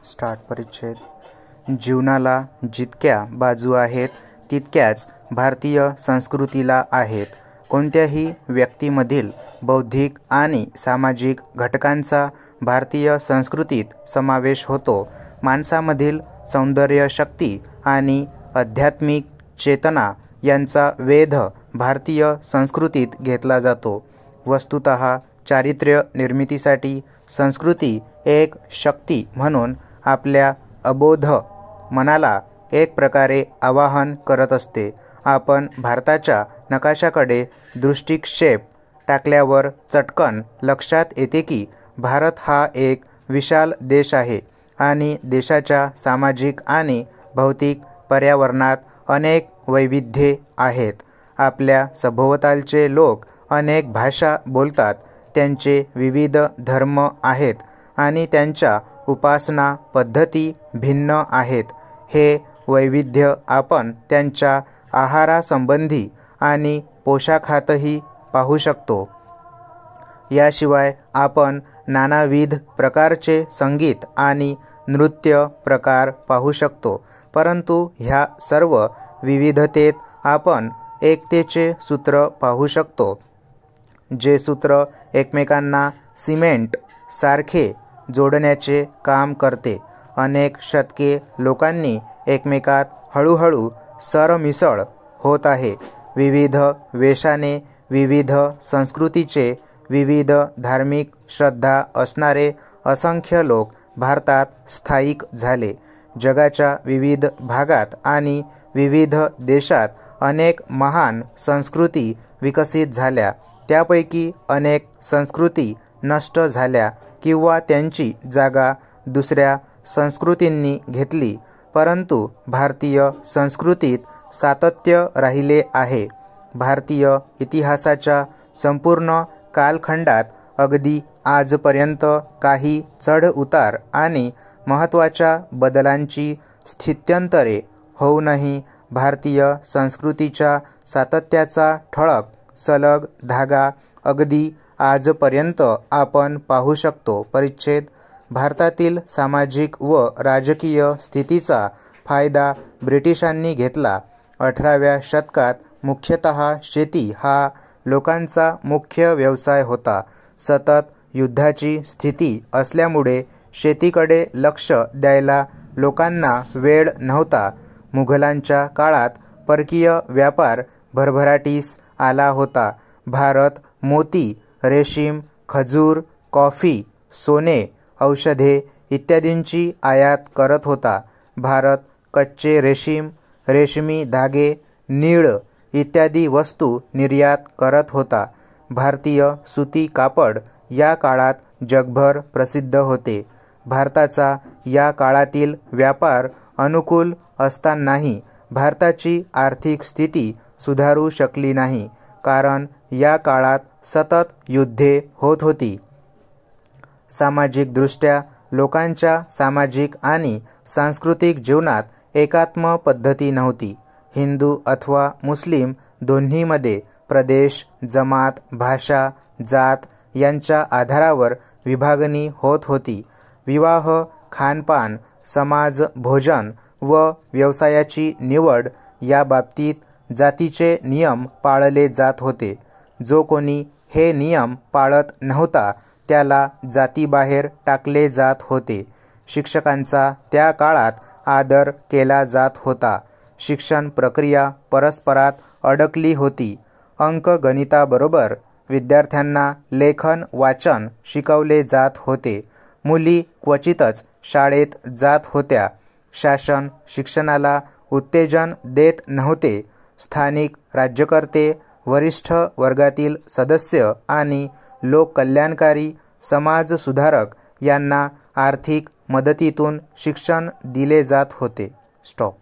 Start परिच्छेद जीवनाला जितक्या बाजू आहेत तितक्याच भारतीय संस्कृतीला आहेत. कोणत्याही व्यक्तीमधील बौद्धिक आणि सामाजिक घटकांचा भारतीय संस्कृतीत समावेश होतो. माणसामधील सौंदर्य शक्ती आणि आध्यात्मिक चेतना यांचा वेध भारतीय संस्कृतीत घेतला जातो. वस्तुतः चारित्र्य निर्मितीसाठी संस्कृती एक शक्ती म्हणून आपल्या अबोध मनाला एक प्रकारे आवाहन करत असते. आपण भारताच्या नकाशाकडे दृष्टिक्षेप टाकल्यावर चटकन लक्षात येते की भारत हा एक विशाल देश आहे आणि देशाच्या सामाजिक आणि भौतिक पर्यावरणात अनेक वैविध्ये आहेत. आपल्या सभोवतालचे लोक अनेक भाषा बोलतात, त्यांचे विविध धर्म आहेत आणि त्यांच्या उपासना पद्धती भिन्न आहेत. हे वैविध्य आपण त्यांच्या आहारासंबंधी आणि पोशाखातही पाहू शकतो. याशिवाय आपण नानाविध प्रकारचे संगीत आणि नृत्य प्रकार पाहू शकतो. परंतु ह्या सर्व विविधतेत आपण एकतेचे सूत्र पाहू शकतो, जे सूत्र एकमेकांना सिमेंट सारखे जोडण्याचे काम करते. अनेक शतके लोकांनी एकमेकात हळूहळू सरमिसळ होत आहे. विविध वेशाने, विविध संस्कृतीचे, विविध धार्मिक श्रद्धा असणारे असंख्य लोक भारतात स्थायिक झाले. जगाच्या विविध भागात आणि विविध देशात अनेक महान संस्कृती विकसित झाल्या. त्यापैकी अनेक संस्कृती नष्ट झाल्या किंवा त्यांची जागा दुसऱ्या संस्कृतींनी घेतली. परंतु भारतीय संस्कृतीत सातत्य राहिले आहे. भारतीय इतिहासाच्या संपूर्ण कालखंडात अगदी आजपर्यंत काही चढ-उतार आणि महत्त्वाच्या बदलांची स्थित्यंतरे होऊनही भारतीय संस्कृतीच्या सातत्याचा ठळक सलग धागा अगदी आजपर्यंत आपण पाहू शकतो. परिच्छेद भारतातील सामाजिक व राजकीय स्थितीचा फायदा ब्रिटिशांनी घेतला. 18व्या शतकात मुख्यतः शेती हा लोकांचा मुख्य व्यवसाय होता. सतत युद्धाची स्थिती असल्यामुळे शेतीकडे लक्ष द्यायला लोकांना वेळ नव्हता. मुघलांच्या काळात परकीय व्यापार भरभराटीस आला होता. भारत मोती, रेशीम, खजूर, कॉफी, सोने, औषधे इत्यादींची आयात करत होता. भारत कच्चे रेशीम, रेशमी धागे, नीळ इत्यादी वस्तू निर्यात करत होता. भारतीय सुती कापड या काळात जगभर प्रसिद्ध होते. भारताचा या काळातील व्यापार अनुकूल असतानाही भारताची आर्थिक स्थिती सुधारू शकली नाही, कारण या काळात सतत युद्धे होत होती. सामाजिकदृष्ट्या लोकांच्या सामाजिक आणि सांस्कृतिक जीवनात एकात्म पद्धती नव्हती. हिंदू अथवा मुस्लिम दोन्हीमध्ये प्रदेश, जमात, भाषा, जात यांच्या आधारावर विभागणी होत होती. विवाह, खानपान, समाज, भोजन व व्यवसायाची निवड या बाबतीत जातीचे नियम पाळले जात होते. जो कोणी हे नियम पाळत नव्हता त्याला जातीबाहेर टाकले जात होते. शिक्षकांचा त्या काळात आदर केला जात होता. शिक्षण प्रक्रिया परस्परात अडकली होती. अंकगणिताबरोबर विद्यार्थ्यांना लेखन वाचन शिकवले जात होते. मुली क्वचितच शाळेत जात होत्या. शासन शिक्षणाला उत्तेजन देत नव्हते. स्थानिक राज्यकर्ते, वरिष्ठ वर्गातील सदस्य आणि लोककल्याणकारी समाजसुधारक यांना आर्थिक मदतीतून शिक्षण दिले जात होते. स्टॉप.